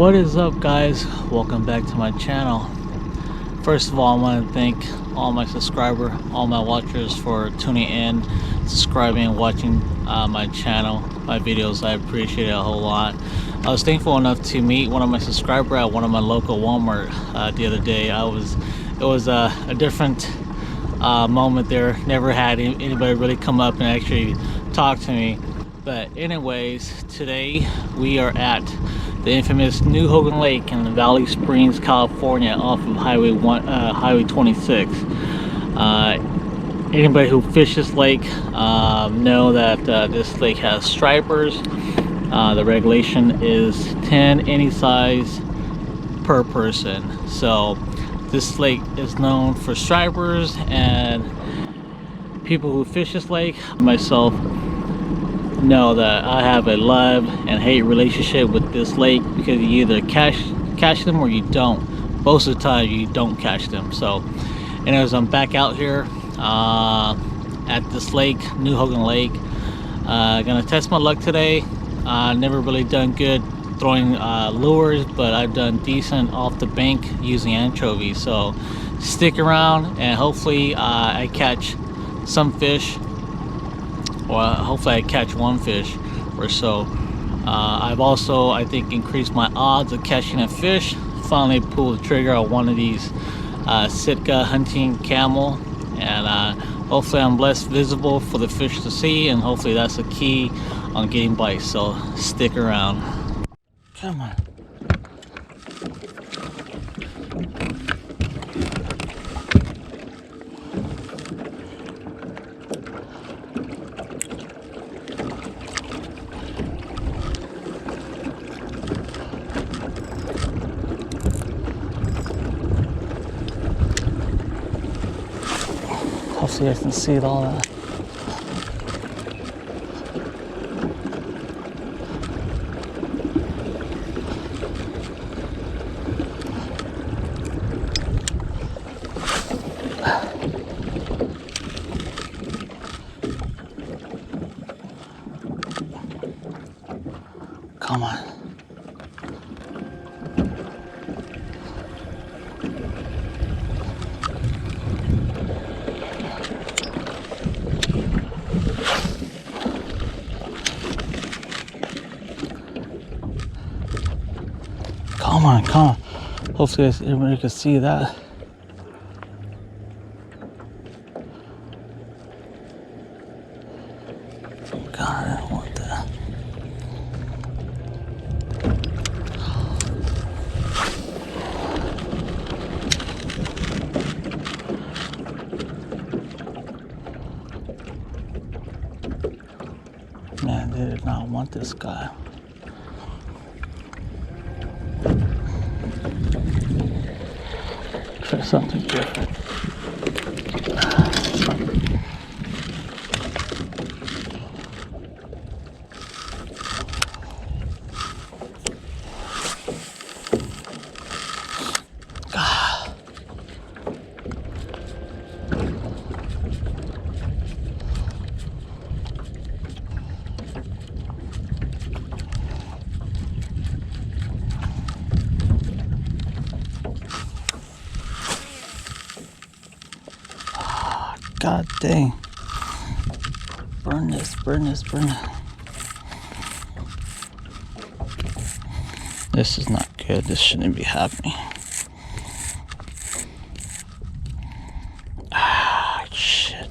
What is up, guys? Welcome back to my channel. First of all, I want to thank all my subscribers, all my watchers for tuning in, subscribing, and watching my channel, my videos. I appreciate it a whole lot. I was thankful enough to meet one of my subscribers at one of my local Walmart the other day. It was a different moment there. Never had anybody really come up and actually talk to me. But anyways, today we are at the infamous New Hogan Lake in Valley Springs, California, off of Highway 26. Anybody who fishes lake know that this lake has stripers. The regulation is 10 any size per person. So this lake is known for stripers, and people who fish this lake, myself, know that I have a love and hate relationship with this lake, because you either catch them or you don't. Most of the time you don't catch them. So anyways, I'm back out here at this lake, New Hogan Lake. Gonna test my luck today. Never really done good throwing lures, but I've done decent off the bank using anchovies. So stick around and hopefully I catch some fish. Well, hopefully I catch one fish or so. I've also, I think, increased my odds of catching a fish. Finally pulled the trigger on one of these Sitka hunting camel, and hopefully I'm less visible for the fish to see, and hopefully that's the key on getting bites. So stick around. Come on. Hopefully I can see it all that. Come on. Come on, come on. Hopefully everybody can see that. God, I don't want that. Man, they did not want this guy. Try something different. God dang. Burn this, burn this, burn it. This is not good. This shouldn't be happening. Ah, shit.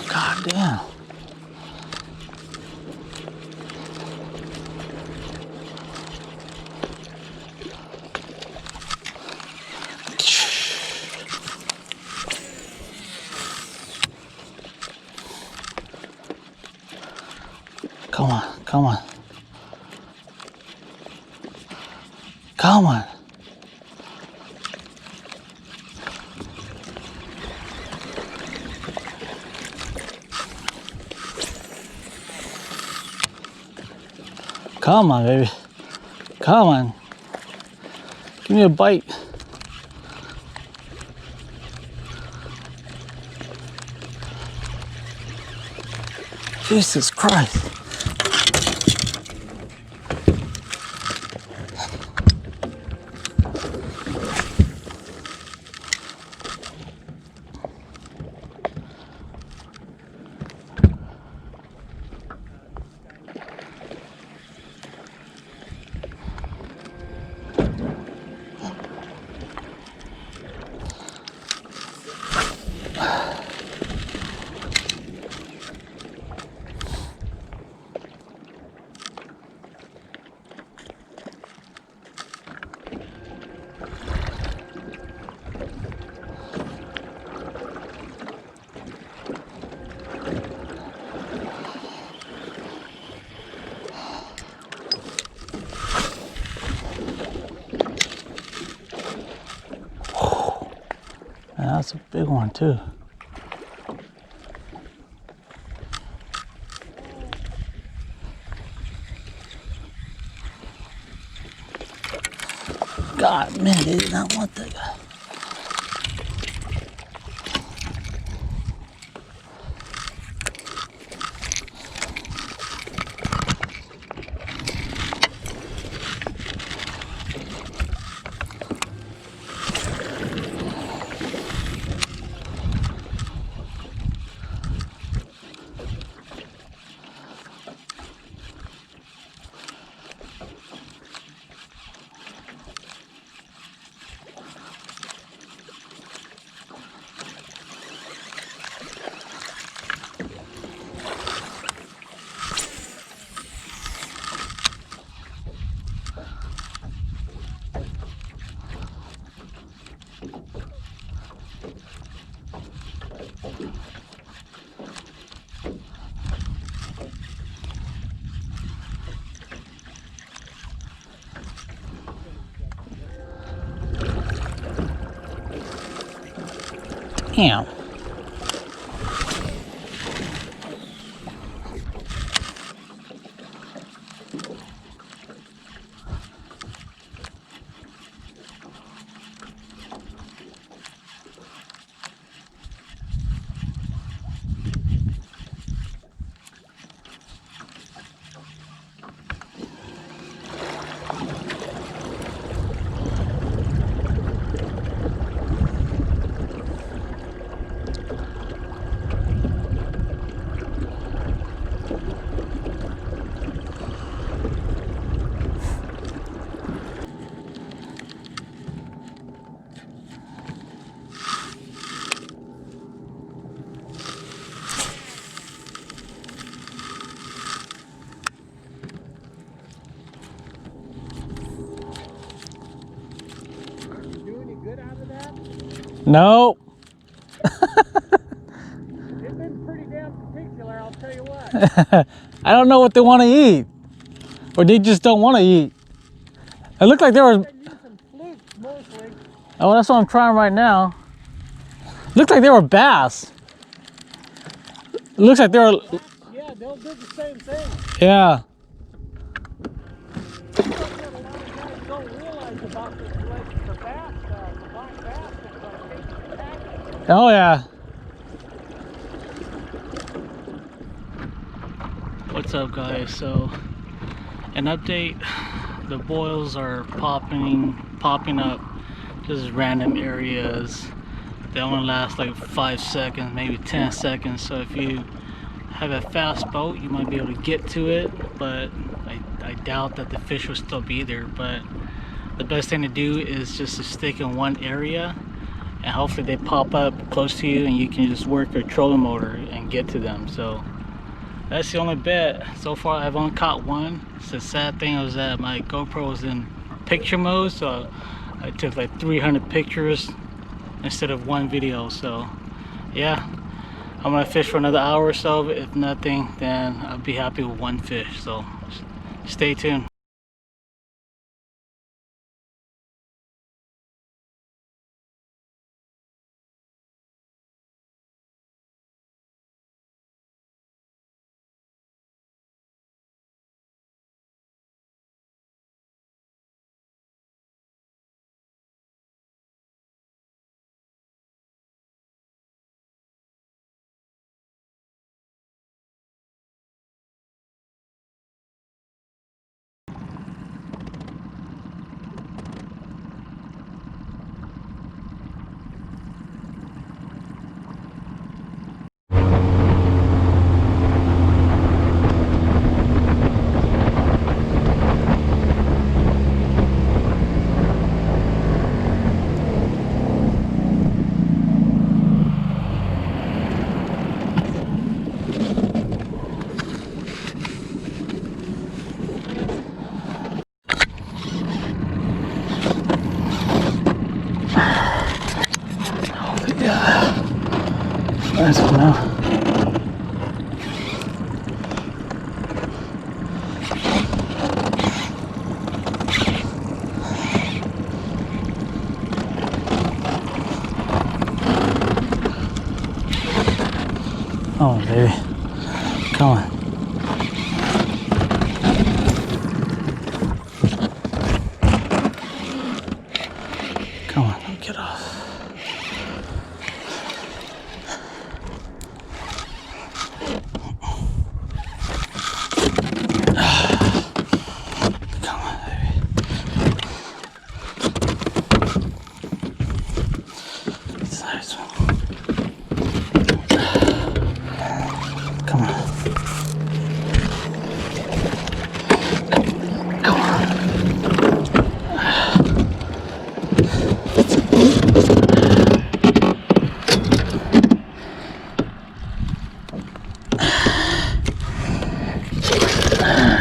God damn. Come on, come on. Come on. Come on, baby. Come on. Give me a bite. Jesus Christ. That's a big one too. God, man, they did not want that guy. Damn. No. They've been pretty damn particular, I'll tell you what. I don't know what they want to eat. Or they just don't want to eat. It looked like they were... They use some flukes mostly. Oh, that's what I'm trying right now. Looked like they were bass. It looks like they were... Yeah, they'll do the same thing. Yeah. That's what a lot of guys don't realize about this lake, the bass, the black bass that's taking Oh, yeah. What's up, guys? So, an update. The boils are popping up just random areas. They only last like 5 seconds, maybe 10 seconds. So if you have a fast boat, you might be able to get to it, but I doubt that the fish will still be there. But the best thing to do is just to stick in one area, and hopefully they pop up close to you and you can just work your trolling motor and get to them. So that's the only bet. So far I've only caught one. So the sad thing was that my GoPro was in picture mode, so I took like 300 pictures instead of one video. So yeah, I'm gonna fish for another hour or so. If nothing, then I'll be happy with one fish. So stay tuned. Yeah. Nice one now. Oh, baby. Come on. Come on, get off. Come on, baby. It's a nice one. Come on. Come on.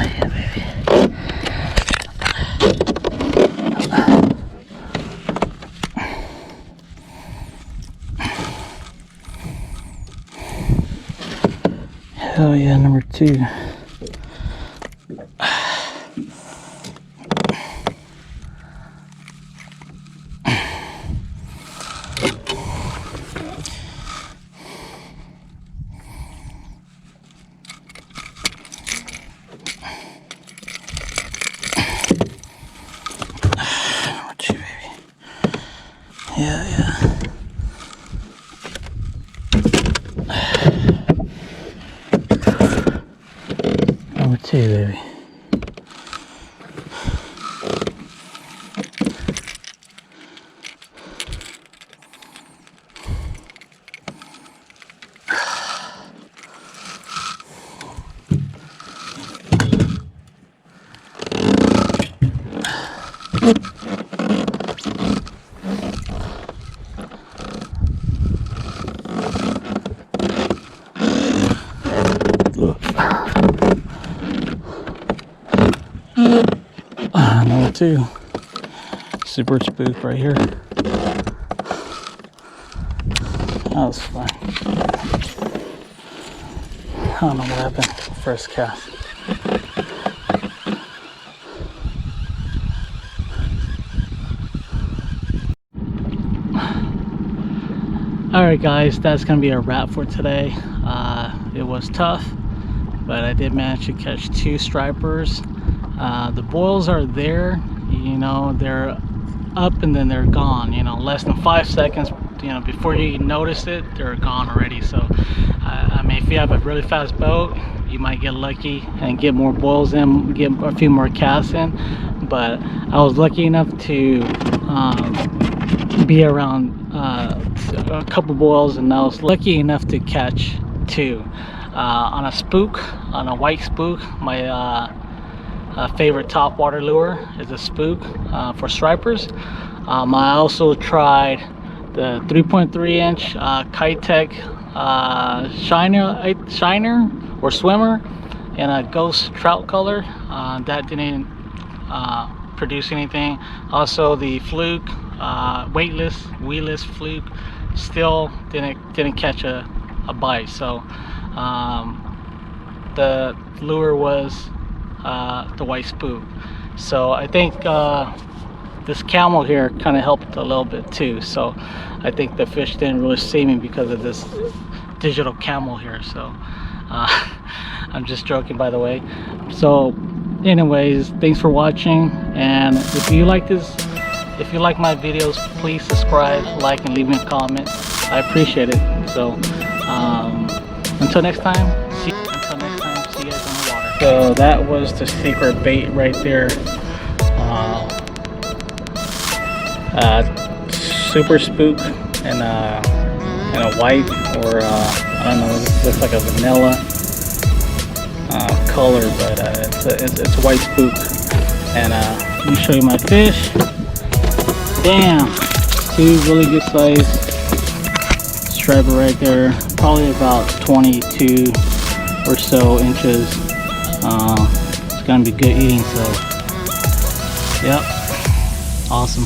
Yeah, baby. Hell yeah, number 2. Number 2, baby. Yeah, yeah. Number 2, baby. Number 2. Super spook right here. That was fun. I don't know what happened. First cast. Alright guys, that's gonna be a wrap for today. It was tough, but I did manage to catch 2 stripers. The boils are there, you know, they're up and then they're gone, you know, less than 5 seconds, you know, before you notice it, they're gone already. So I mean, if you have a really fast boat, you might get lucky and get more boils in, get a few more casts in. But I was lucky enough to be around a couple boils, and I was lucky enough to catch 2 on a spook, on a white spook. My favorite topwater lure is a spook for stripers. I also tried the 3.3 inch Kitech shiner or swimmer in a ghost trout color. That didn't produce anything. Also the fluke, weedless fluke, still didn't catch a bite. So the lure was the white spook. So I think this camel here kind of helped a little bit too. So I think the fish didn't really see me because of this digital camel here. So I'm just joking, by the way. So anyways, thanks for watching, and if you like my videos, please subscribe, like, and leave me a comment. I appreciate it. So until next time, see you guys on the water. So that was the secret bait right there. Super spook and a white, or I don't know, it looks like a vanilla color, but it's a white spook. And let me show you my fish. Damn, 2 really good size striper right there, probably about 22 or so inches. It's gonna be good eating. So yep, awesome.